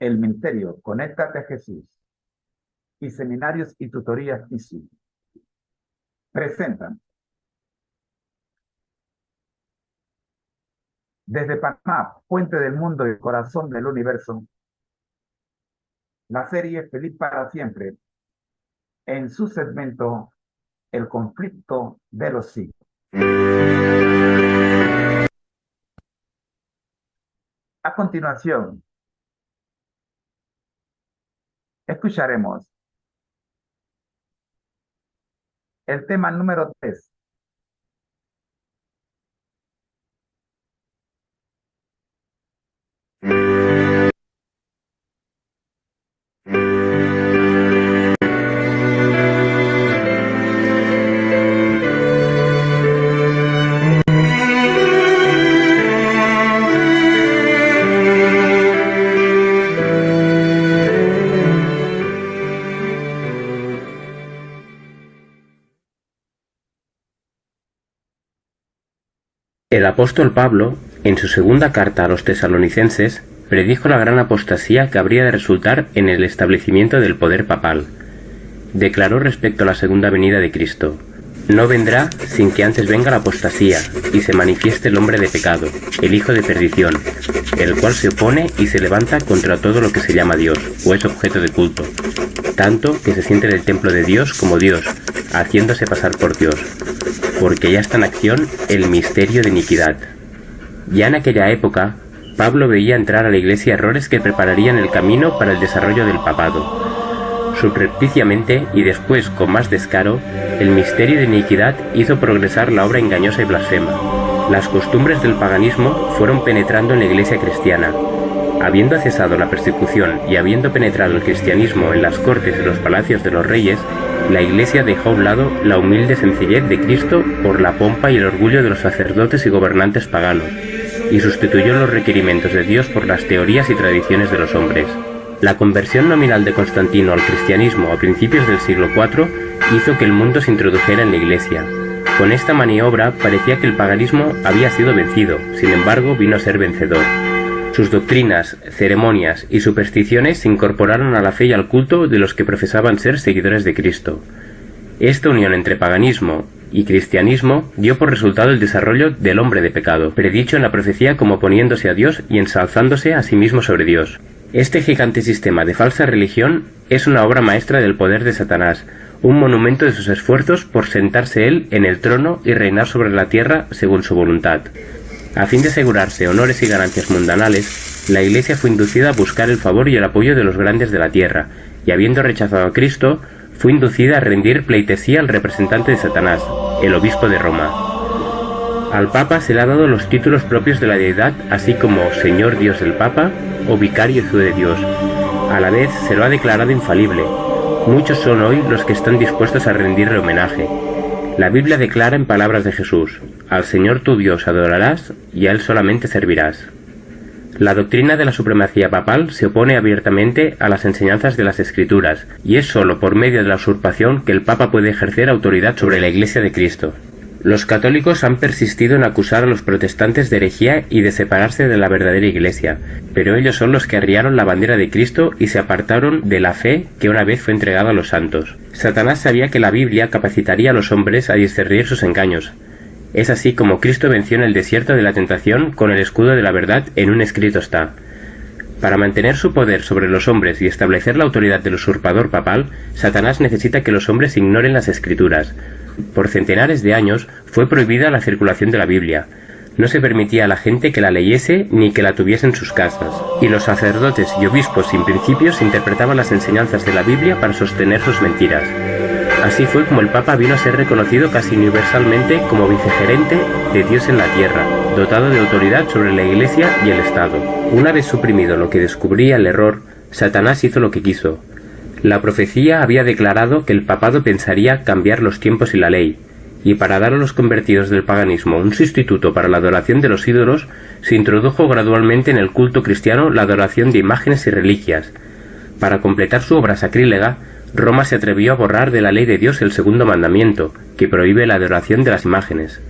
El Ministerio Conéctate a Jesús y Seminarios y Tutorías ISU presentan desde Panamá, Puente del Mundo y Corazón del Universo, la serie Feliz para Siempre, en su segmento El Conflicto de los Siglos. A continuación, escucharemos el tema número 3. El apóstol Pablo, en su segunda carta a los tesalonicenses, predijo la gran apostasía que habría de resultar en el establecimiento del poder papal. Declaró respecto a la segunda venida de Cristo: «No vendrá sin que antes venga la apostasía, y se manifieste el hombre de pecado, el hijo de perdición, el cual se opone y se levanta contra todo lo que se llama Dios, o es objeto de culto, tanto que se siente en el templo de Dios como Dios, haciéndose pasar por Dios, porque ya está en acción el misterio de iniquidad». Ya en aquella época, Pablo veía entrar a la Iglesia errores que prepararían el camino para el desarrollo del papado. Subrepticiamente, y después con más descaro, el misterio de iniquidad hizo progresar la obra engañosa y blasfema. Las costumbres del paganismo fueron penetrando en la Iglesia cristiana. Habiendo cesado la persecución y habiendo penetrado el cristianismo en las cortes y los palacios de los reyes, la Iglesia dejó a un lado la humilde sencillez de Cristo por la pompa y el orgullo de los sacerdotes y gobernantes paganos, y sustituyó los requerimientos de Dios por las teorías y tradiciones de los hombres. La conversión nominal de Constantino al cristianismo a principios del siglo IV hizo que el mundo se introdujera en la Iglesia. Con esta maniobra parecía que el paganismo había sido vencido, sin embargo vino a ser vencedor. Sus doctrinas, ceremonias y supersticiones se incorporaron a la fe y al culto de los que profesaban ser seguidores de Cristo. Esta unión entre paganismo y cristianismo dio por resultado el desarrollo del hombre de pecado, predicho en la profecía como poniéndose a Dios y ensalzándose a sí mismo sobre Dios. Este gigante sistema de falsa religión es una obra maestra del poder de Satanás, un monumento de sus esfuerzos por sentarse él en el trono y reinar sobre la tierra según su voluntad. A fin de asegurarse honores y ganancias mundanales, la Iglesia fue inducida a buscar el favor y el apoyo de los grandes de la tierra, y habiendo rechazado a Cristo, fue inducida a rendir pleitesía al representante de Satanás, el obispo de Roma. Al Papa se le ha dado los títulos propios de la deidad, así como Señor Dios del Papa o Vicario Hijo de Dios. A la vez se lo ha declarado infalible. Muchos son hoy los que están dispuestos a rendirle homenaje. La Biblia declara en palabras de Jesús: «Al Señor tu Dios adorarás y a Él solamente servirás». La doctrina de la supremacía papal se opone abiertamente a las enseñanzas de las Escrituras, y es sólo por medio de la usurpación que el Papa puede ejercer autoridad sobre la Iglesia de Cristo. Los católicos han persistido en acusar a los protestantes de herejía y de separarse de la verdadera Iglesia, pero ellos son los que arriaron la bandera de Cristo y se apartaron de la fe que una vez fue entregada a los santos. Satanás sabía que la Biblia capacitaría a los hombres a discernir sus engaños. Es así como Cristo venció en el desierto de la tentación con el escudo de la verdad en un escrito está. Para mantener su poder sobre los hombres y establecer la autoridad del usurpador papal, Satanás necesita que los hombres ignoren las Escrituras. Por centenares de años fue prohibida la circulación de la Biblia. No se permitía a la gente que la leyese ni que la tuviese en sus casas, y los sacerdotes y obispos sin principios interpretaban las enseñanzas de la Biblia para sostener sus mentiras. Así fue como el Papa vino a ser reconocido casi universalmente como vicegerente de Dios en la tierra, dotado de autoridad sobre la Iglesia y el Estado. Una vez suprimido lo que descubría el error, Satanás hizo lo que quiso. La profecía había declarado que el papado pensaría cambiar los tiempos y la ley, y para dar a los convertidos del paganismo un sustituto para la adoración de los ídolos, se introdujo gradualmente en el culto cristiano la adoración de imágenes y reliquias. Para completar su obra sacrílega, Roma se atrevió a borrar de la ley de Dios el segundo mandamiento, que prohíbe la adoración de las imágenes.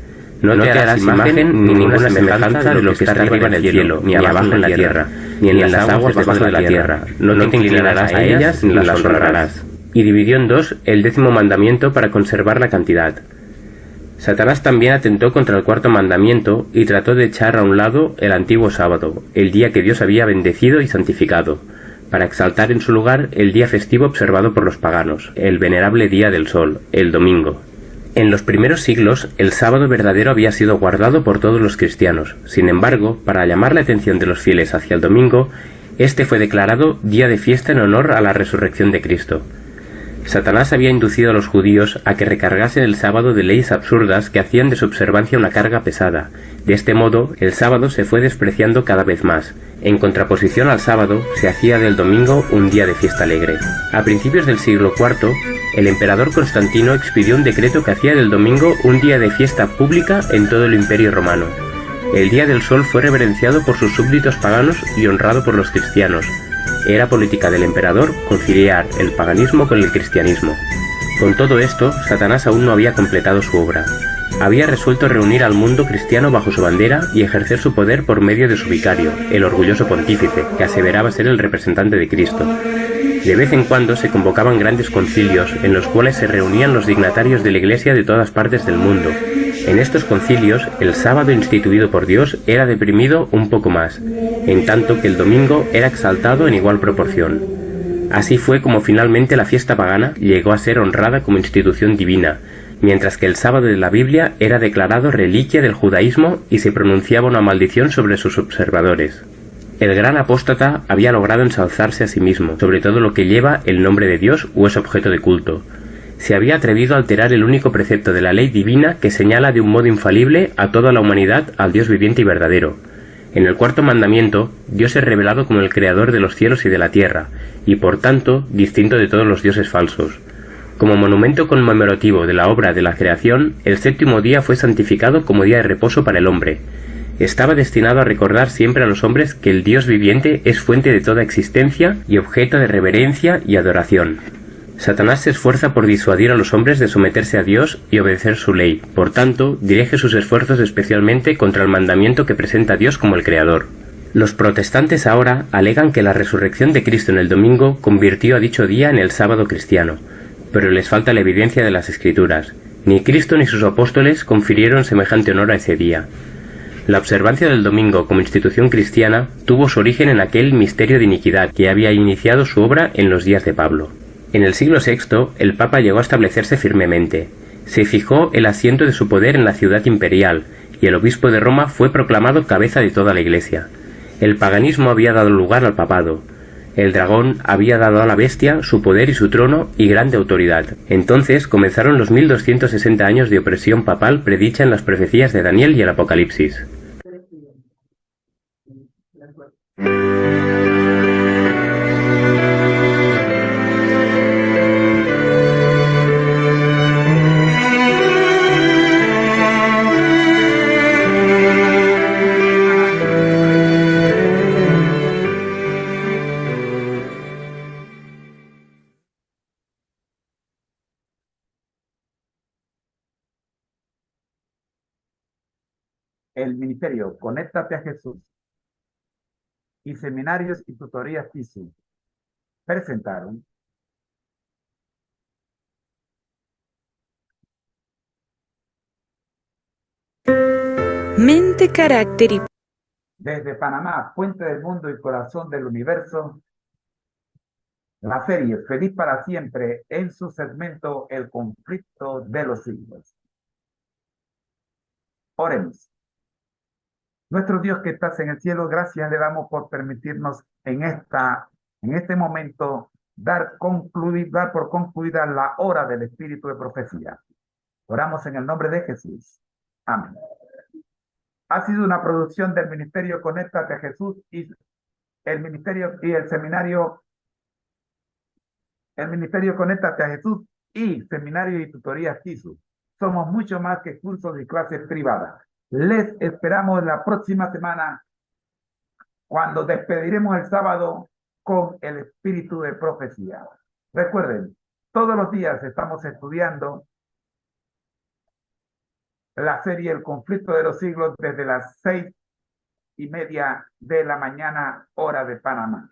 No te harás imagen ni ninguna semejanza de lo que está arriba en el cielo, ni abajo en la tierra, ni en las aguas debajo de la tierra. No te inclinarás a ellas ni las honrarás. Y dividió en dos el 10º mandamiento para conservar la cantidad. Satanás también atentó contra el 4º mandamiento y trató de echar a un lado el antiguo sábado, el día que Dios había bendecido y santificado, para exaltar en su lugar el día festivo observado por los paganos, el venerable día del sol, el domingo. En los primeros siglos, el sábado verdadero había sido guardado por todos los cristianos. Sin embargo, para llamar la atención de los fieles hacia el domingo, este fue declarado día de fiesta en honor a la resurrección de Cristo. Satanás había inducido a los judíos a que recargasen el sábado de leyes absurdas que hacían de su observancia una carga pesada. De este modo, el sábado se fue despreciando cada vez más. En contraposición al sábado, se hacía del domingo un día de fiesta alegre. A principios del siglo IV, el emperador Constantino expidió un decreto que hacía del domingo un día de fiesta pública en todo el Imperio Romano. El día del sol fue reverenciado por sus súbditos paganos y honrado por los cristianos. Era política del emperador conciliar el paganismo con el cristianismo. Con todo esto, Satanás aún no había completado su obra. Había resuelto reunir al mundo cristiano bajo su bandera y ejercer su poder por medio de su vicario, el orgulloso pontífice, que aseveraba ser el representante de Cristo. De vez en cuando se convocaban grandes concilios en los cuales se reunían los dignatarios de la Iglesia de todas partes del mundo. En estos concilios, el sábado instituido por Dios era deprimido un poco más, en tanto que el domingo era exaltado en igual proporción. Así fue como finalmente la fiesta pagana llegó a ser honrada como institución divina, mientras que el sábado de la Biblia era declarado reliquia del judaísmo y se pronunciaba una maldición sobre sus observadores. El gran apóstata había logrado ensalzarse a sí mismo, sobre todo lo que lleva el nombre de Dios o es objeto de culto. Se había atrevido a alterar el único precepto de la ley divina que señala de un modo infalible a toda la humanidad al Dios viviente y verdadero. En el 4º mandamiento, Dios es revelado como el creador de los cielos y de la tierra, y por tanto, distinto de todos los dioses falsos. Como monumento conmemorativo de la obra de la creación, el 7º día fue santificado como día de reposo para el hombre. Estaba destinado a recordar siempre a los hombres que el Dios viviente es fuente de toda existencia y objeto de reverencia y adoración. Satanás se esfuerza por disuadir a los hombres de someterse a Dios y obedecer su ley. Por tanto, dirige sus esfuerzos especialmente contra el mandamiento que presenta a Dios como el Creador. Los protestantes ahora alegan que la resurrección de Cristo en el domingo convirtió a dicho día en el sábado cristiano, pero les falta la evidencia de las Escrituras. Ni Cristo ni sus apóstoles confirieron semejante honor a ese día. La observancia del domingo como institución cristiana tuvo su origen en aquel misterio de iniquidad que había iniciado su obra en los días de Pablo. En el siglo VI, el Papa llegó a establecerse firmemente. Se fijó el asiento de su poder en la ciudad imperial, y el obispo de Roma fue proclamado cabeza de toda la Iglesia. El paganismo había dado lugar al papado. El dragón había dado a la bestia su poder y su trono y grande autoridad. Entonces comenzaron los 1260 años de opresión papal predicha en las profecías de Daniel y el Apocalipsis. El ministerio Conéctate a Jesús y Seminarios y Tutorías TISU presentaron Mente, carácter y desde Panamá, Puente del Mundo y Corazón del Universo, la serie Feliz para Siempre en su segmento El Conflicto de los Siglos. Oremos. Nuestro Dios que estás en el cielo, gracias le damos por permitirnos en este momento dar por concluida la hora del espíritu de profecía. Oramos en el nombre de Jesús. Amén. Ha sido una producción del Ministerio Conéctate a Jesús y el Ministerio Conéctate a Jesús y Seminario y Tutorías TISU. Somos mucho más que cursos y clases privadas. Les esperamos la próxima semana cuando despediremos el sábado con el espíritu de profecía. Recuerden, todos los días estamos estudiando la serie El Conflicto de los Siglos desde las 6 9:30 de la mañana, hora de Panamá.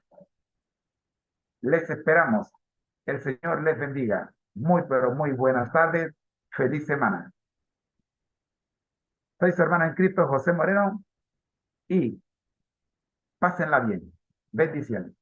Les esperamos. El Señor les bendiga. Muy, pero muy buenas tardes. Feliz semana. Soy su hermano en Cristo, José Moreno, y pásenla bien. Bendiciones.